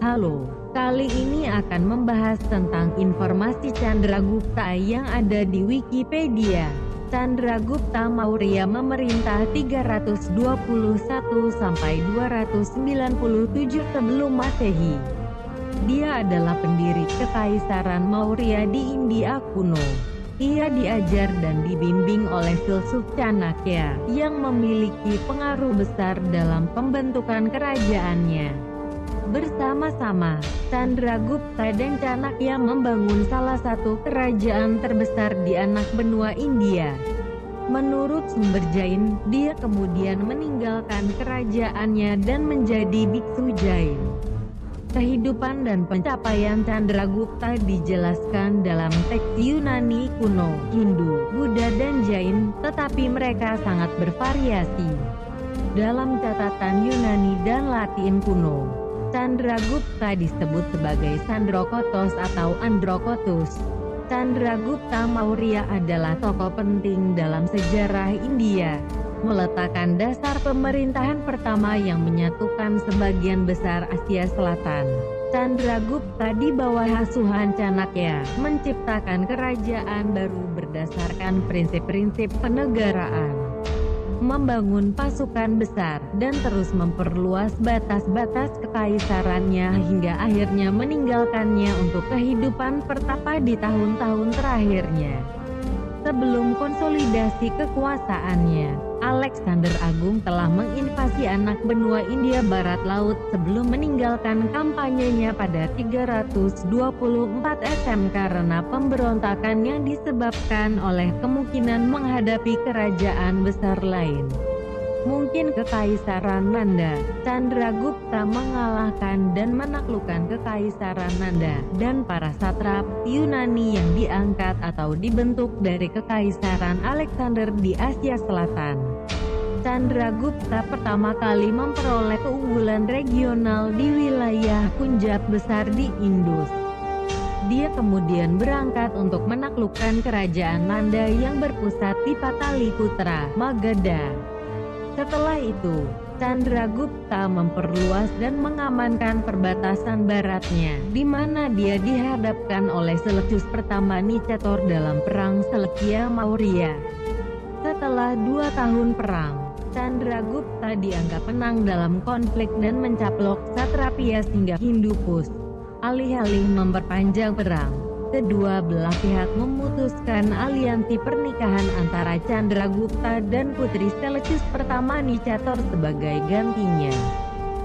Halo, kali ini akan membahas tentang informasi Chandragupta yang ada di Wikipedia. Chandragupta Maurya memerintah 321 sampai 297 sebelum Masehi. Dia adalah pendiri Kekaisaran Maurya di India kuno. Ia diajar dan dibimbing oleh filsuf Chanakya, yang memiliki pengaruh besar dalam pembentukan kerajaannya. Bersama-sama, Chandragupta dan Chanakya membangun salah satu kerajaan terbesar di anak benua India. Menurut sumber Jain, dia kemudian meninggalkan kerajaannya dan menjadi biksu Jain. Kehidupan dan pencapaian Chandragupta dijelaskan dalam teks Yunani kuno, Hindu, Buddha dan Jain, tetapi mereka sangat bervariasi. Dalam catatan Yunani dan Latin kuno, Chandragupta disebut sebagai Chandrokotos atau Androkotus. Chandragupta Maurya adalah tokoh penting dalam sejarah India, meletakkan dasar pemerintahan pertama yang menyatukan sebagian besar Asia Selatan. Chandragupta di bawah asuhan Chanakya menciptakan kerajaan baru berdasarkan prinsip-prinsip kenegaraan, membangun pasukan besar, dan terus memperluas batas-batas kekaisarannya hingga akhirnya meninggalkannya untuk kehidupan pertapa di tahun-tahun terakhirnya. Sebelum konsolidasi kekuasaannya, Alexander Agung telah menginvasi anak benua India Barat Laut sebelum meninggalkan kampanyenya pada 324 SM karena pemberontakan yang disebabkan oleh kemungkinan menghadapi kerajaan besar lain. Mungkin Kekaisaran Nanda. Chandragupta mengalahkan dan menaklukkan Kekaisaran Nanda dan para satrap Yunani yang diangkat atau dibentuk dari Kekaisaran Alexander di Asia Selatan. Chandragupta pertama kali memperoleh keunggulan regional di wilayah Punjab besar di Indus. Dia kemudian berangkat untuk menaklukkan kerajaan Nanda yang berpusat di Pataliputra, Magadha. Setelah itu, Chandragupta memperluas dan mengamankan perbatasan baratnya, di mana dia dihadapkan oleh Seleucus pertama Nicator dalam Perang Seleukia Maurya. Setelah 2 tahun perang, Chandragupta dianggap menang dalam konflik dan mencaplok Satrapias hingga Hindu-Kush. Alih-alih memperpanjang perang, kedua belah pihak memutuskan aliansi pernikahan antara Chandragupta dan putri Seleucus pertama Nicator sebagai gantinya.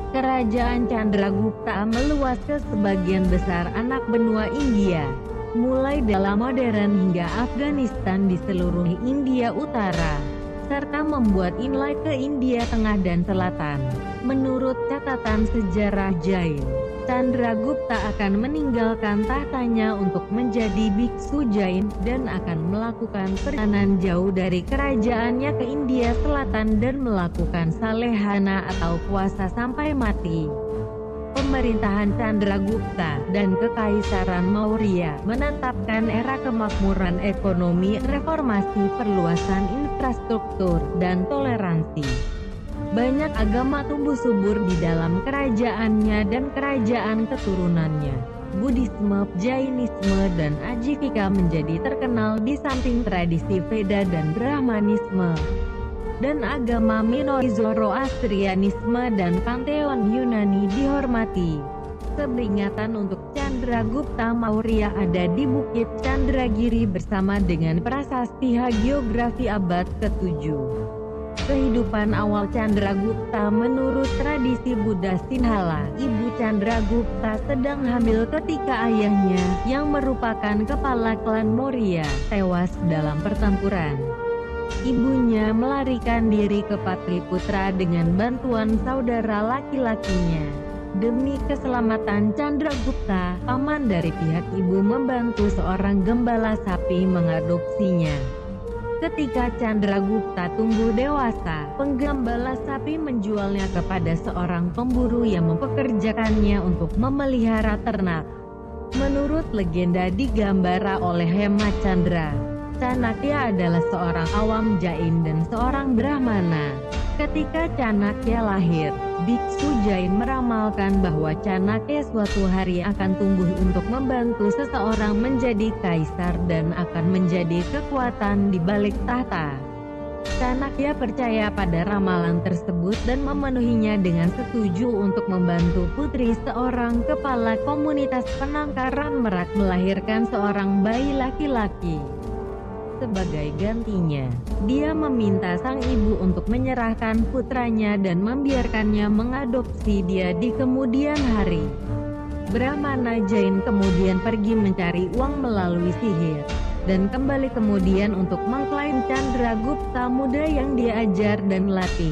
Kerajaan Chandragupta meluas ke sebagian besar anak benua India, mulai dalam modern hingga Afghanistan di seluruh India Utara, serta membuat inlay ke India Tengah dan Selatan. Menurut catatan sejarah Jain, Chandragupta akan meninggalkan tahtanya untuk menjadi biksu Jain dan akan melakukan perjalanan jauh dari kerajaannya ke India Selatan dan melakukan salehana atau puasa sampai mati. Pemerintahan Chandragupta dan Kekaisaran Maurya menetapkan era kemakmuran ekonomi, reformasi, perluasan infrastruktur, dan toleransi. Banyak agama tumbuh subur di dalam kerajaannya dan kerajaan keturunannya. Buddhisme, Jainisme, dan Ajivika menjadi terkenal di samping tradisi Veda dan Brahmanisme. Dan agama minoritas Zoroastrianisme dan Pantheon Yunani dihormati. Peringatan untuk Chandragupta Maurya ada di Bukit Chandragiri bersama dengan prasasti hagiografi abad ke-7. Kehidupan awal Chandragupta menurut tradisi Buddha Sinhala, ibu Chandragupta sedang hamil ketika ayahnya, yang merupakan kepala klan Maurya, tewas dalam pertempuran. Ibunya melarikan diri ke Patliputra dengan bantuan saudara laki-lakinya. Demi keselamatan Chandragupta, paman dari pihak ibu membantu seorang gembala sapi mengadopsinya. Ketika Chandragupta tumbuh dewasa, penggembala sapi menjualnya kepada seorang pemburu yang mempekerjakannya untuk memelihara ternak. Menurut legenda digambar oleh Hemacandra, Chanakya adalah seorang awam Jain dan seorang Brahmana. Ketika Chanakya lahir, Biksu Jain meramalkan bahwa Chanakya suatu hari akan tumbuh untuk membantu seseorang menjadi kaisar dan akan menjadi kekuatan di balik tahta. Chanakya percaya pada ramalan tersebut dan memenuhinya dengan setuju untuk membantu putri seorang kepala komunitas penangkaran Merak melahirkan seorang bayi laki-laki. Sebagai gantinya, dia meminta sang ibu untuk menyerahkan putranya dan membiarkannya mengadopsi dia di kemudian hari. Brahmana Jain kemudian pergi mencari uang melalui sihir, dan kembali kemudian untuk mengklaim Chandragupta muda yang dia ajar dan latih.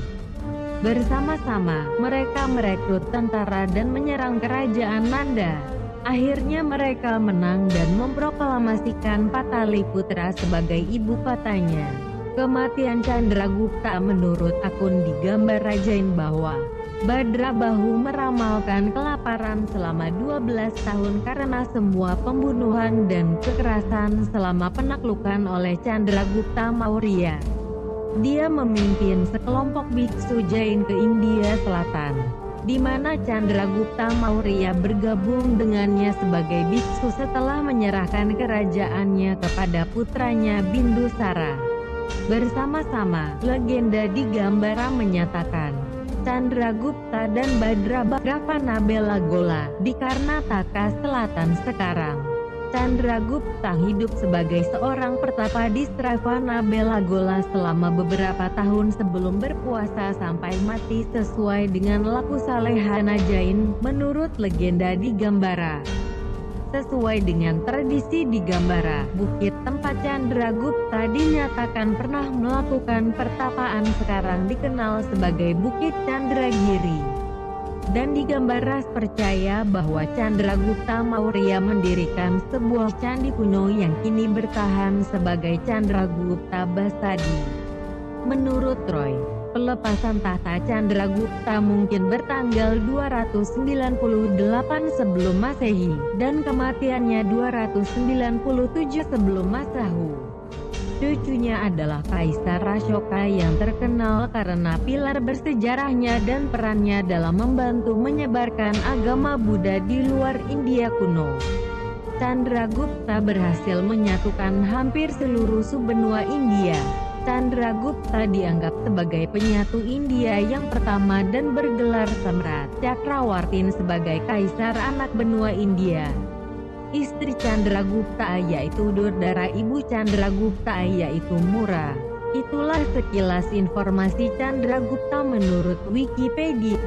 Bersama-sama, mereka merekrut tentara dan menyerang kerajaan Nanda. Akhirnya mereka menang dan memproklamasikan Pataliputra sebagai ibu kotanya. Kematian Chandragupta menurut akun di Gambara Jain bahwa Badrabahu meramalkan kelaparan selama 12 tahun karena semua pembunuhan dan kekerasan selama penaklukan oleh Chandragupta Maurya. Dia memimpin sekelompok biksu Jain ke India Selatan, di mana Chandragupta Maurya bergabung dengannya sebagai biksu setelah menyerahkan kerajaannya kepada putranya Bindusara. Bersama-sama, legenda di Gambara menyatakan, Chandragupta dan Badrabha Belagola di Karnataka Selatan sekarang. Chandragupta hidup sebagai seorang pertapa di Stravanabelagola selama beberapa tahun sebelum berpuasa sampai mati sesuai dengan laku Salehana Jain, menurut legenda di Gambara. Sesuai dengan tradisi di Gambara, bukit tempat Chandragupta dinyatakan pernah melakukan pertapaan sekarang dikenal sebagai Bukit Chandragiri. Dan di Gambara percaya bahwa Chandragupta Maurya mendirikan sebuah candi kuno yang kini bertahan sebagai Chandragupta Basadi. Menurut Roy, pelepasan tahta Chandragupta mungkin bertanggal 298 sebelum Masehi, dan kematiannya 297 sebelum Masehu. Cucunya adalah Kaisar Ashoka yang terkenal karena pilar bersejarahnya dan perannya dalam membantu menyebarkan agama Buddha di luar India kuno. Chandragupta berhasil menyatukan hampir seluruh subbenua India. Chandragupta dianggap sebagai penyatu India yang pertama dan bergelar Samrat Chakrawartin sebagai kaisar anak benua India. Istri Chandragupta yaitu Durdara, ibu Chandragupta yaitu Mura. Itulah sekilas informasi Chandragupta menurut Wikipedia.